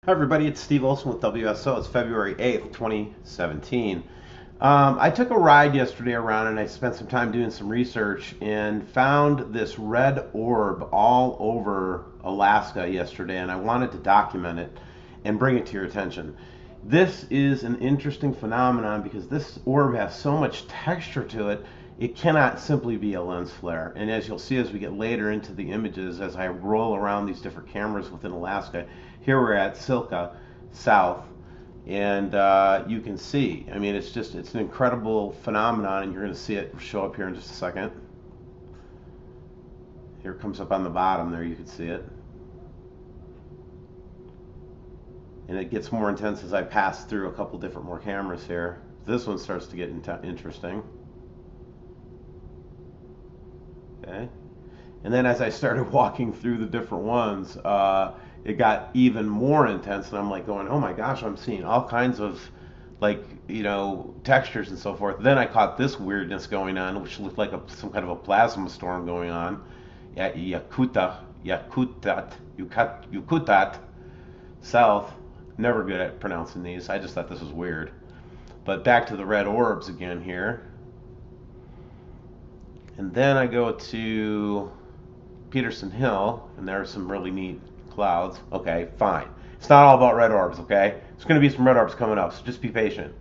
Hi everybody, it's Steve Olson with WSO. It's February 8th, 2017. I took a ride yesterday around and I spent some time doing some research and found this red orb all over Alaska yesterday, and I wanted to document it and bring it to your attention. This is an interesting phenomenon because this orb has so much texture to it, it cannot simply be a lens flare. And as you'll see as we get later into the images, as I roll around these different cameras within Alaska, here we're at Silka South, and you can see, I mean, it's an incredible phenomenon, and you're going to see it show up here in just a second. Here it comes up on the bottom there, you can see it. And it gets more intense as I pass through a couple different more cameras here. This one starts to get interesting. Okay. And then as I started walking through the different ones, it got even more intense, and I'm like going, oh my gosh, I'm seeing all kinds of, like, textures and so forth. Then I caught this weirdness going on, which looked like some kind of a plasma storm going on at Yakutat South. Never good at pronouncing these. I just thought this was weird. But back to the red orbs again here. And then I go to Peterson Hill, and there's some really neat clouds. Okay, fine. It's not all about red orbs, okay? There's going to be some red orbs coming up, so just be patient.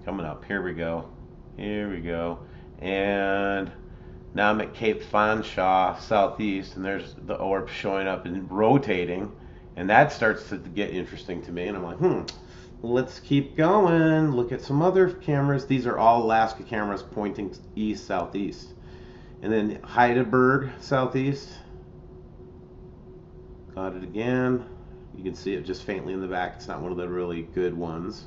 Coming up. Here we go. Here we go. And now I'm at Cape Fanshawe, southeast, and there's the orb showing up and rotating. And that starts to get interesting to me, and I'm like, let's keep going. Look at some other cameras. These are all Alaska cameras pointing east, southeast. And then Heidelberg, southeast. Got it again. You can see it just faintly in the back. It's not one of the really good ones.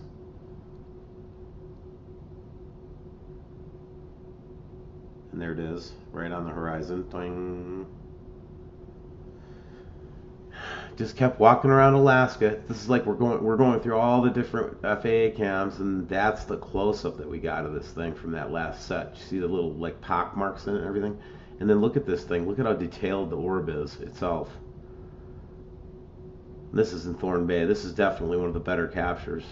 And there it is, right on the horizon. Doing. Just kept walking around Alaska. This is like we're going through all the different FAA cams, and that's the close-up that we got of this thing from that last set. You see the little like pock marks in it and everything? And then look at this thing. Look at how detailed the orb is itself. This is in Thorn Bay. This is definitely one of the better captures,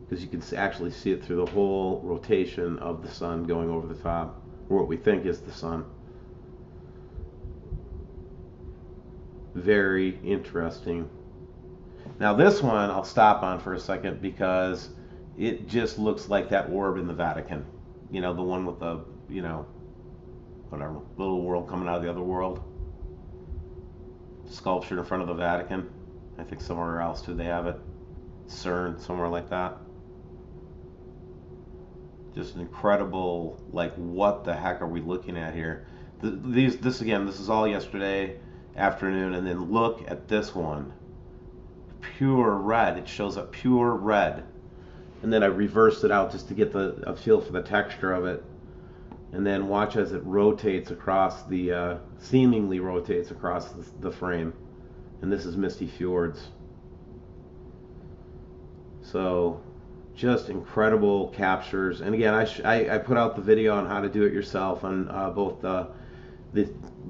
because you can actually see it through the whole rotation of the sun going over the top, or what we think is the sun. Very interesting. Now this one I'll stop on for a second because it just looks like that orb in the Vatican. The one with the, whatever, little world coming out of the other world. Sculptured in front of the Vatican. I think somewhere else too they have it. CERN, somewhere like that. Just an incredible, like, what the heck are we looking at here? This is all yesterday afternoon, and then look at this one. Pure red. It shows up pure red. And then I reversed it out just to get a feel for the texture of it. And then watch as it rotates across seemingly rotates across the frame. And this is Misty Fjords. So just incredible captures. And again, I put out the video on how to do it yourself on both the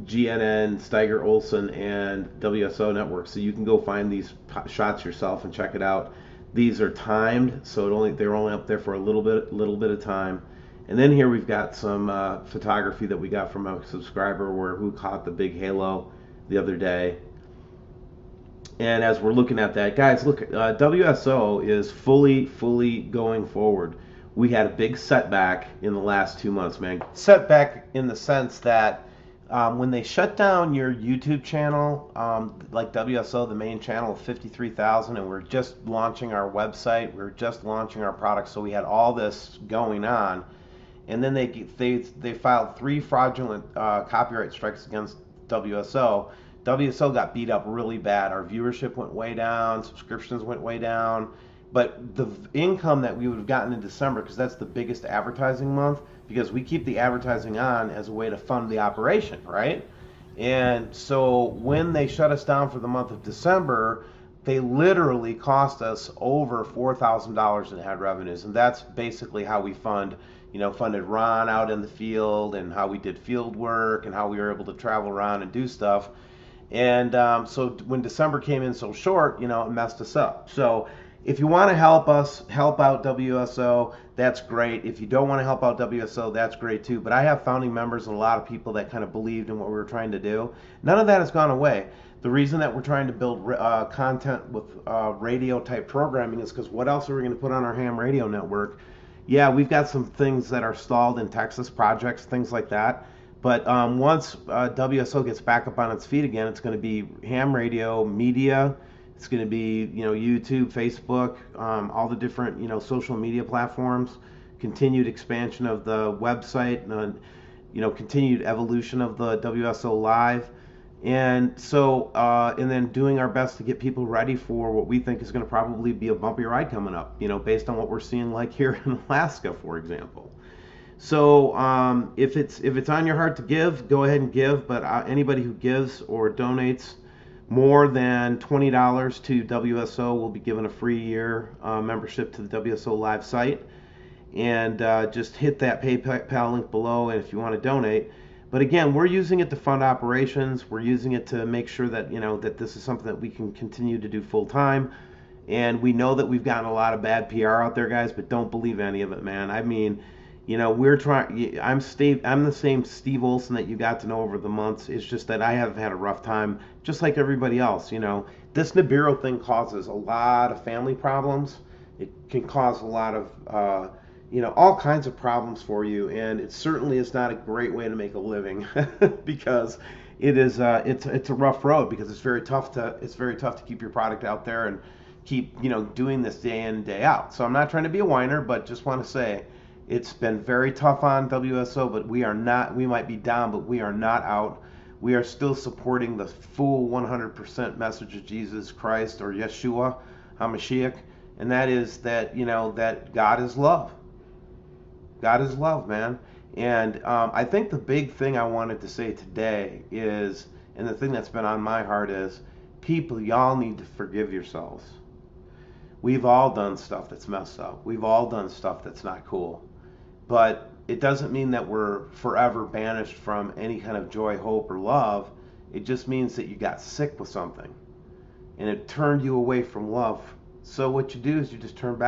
GNN, Steiger Olson, and WSO network, so you can go find these shots yourself and check it out. These are timed, so they're only up there for a little bit of time. And then here we've got some photography that we got from a subscriber who caught the big halo the other day. And as we're looking at that, guys, look, WSO is fully going forward. We had a big setback in the last 2 months, man. Setback in the sense that when they shut down your YouTube channel, like WSO, the main channel of 53,000, and we're just launching our website, we're just launching our products, so we had all this going on, and then they filed 3 fraudulent copyright strikes against WSO. WSO got beat up really bad. Our viewership went way down, subscriptions went way down. But the income that we would have gotten in December, because that's the biggest advertising month, because we keep the advertising on as a way to fund the operation, right? And so when they shut us down for the month of December, they literally cost us over $4,000 in ad revenues. And that's basically how we funded Ron out in the field, and how we did field work, and how we were able to travel around and do stuff. And so when December came in so short, it messed us up. So if you want to help us help out WSO, that's great. If you don't want to help out WSO, that's great too. But I have founding members and a lot of people that kind of believed in what we were trying to do. None of that has gone away. The reason that we're trying to build content with radio type programming is because what else are we going to put on our ham radio network? Yeah, we've got some things that are stalled in Texas projects, things like that. But once WSO gets back up on its feet again, it's going to be ham radio, media. It's going to be YouTube, Facebook, all the different social media platforms. Continued expansion of the website, continued evolution of the WSO Live, and so and then doing our best to get people ready for what we think is going to probably be a bumpy ride coming up. Based on what we're seeing like here in Alaska, for example. So if it's on your heart to give, go ahead and give. But anybody who gives or donates more than $20 to WSO will be given a free year membership to the WSO Live site. And just hit that PayPal link below, and if you want to donate. But again, we're using it to fund operations. We're using it to make sure that that this is something that we can continue to do full time. And we know that we've gotten a lot of bad PR out there, guys, but don't believe any of it, man. I mean, we're trying. I'm the same Steve Olson that you got to know over the months. It's just that I have had a rough time, just like everybody else. This Nibiru thing causes a lot of family problems. It can cause a lot of all kinds of problems for you, and it certainly is not a great way to make a living because it's a rough road, because it's very tough to keep your product out there and keep doing this day in and day out. So I'm not trying to be a whiner, but just want to say it's been very tough on WSO, but we might be down, but we are not out. We are still supporting the full 100% message of Jesus Christ, or Yeshua HaMashiach, and that is that that God is love. God is love, man. And I think the big thing I wanted to say today is, and the thing that's been on my heart is, people, y'all need to forgive yourselves. We've all done stuff that's messed up. We've all done stuff that's not cool. But it doesn't mean that we're forever banished from any kind of joy, hope, or love. It just means that you got sick with something, and it turned you away from love. So what you do is you just turn back.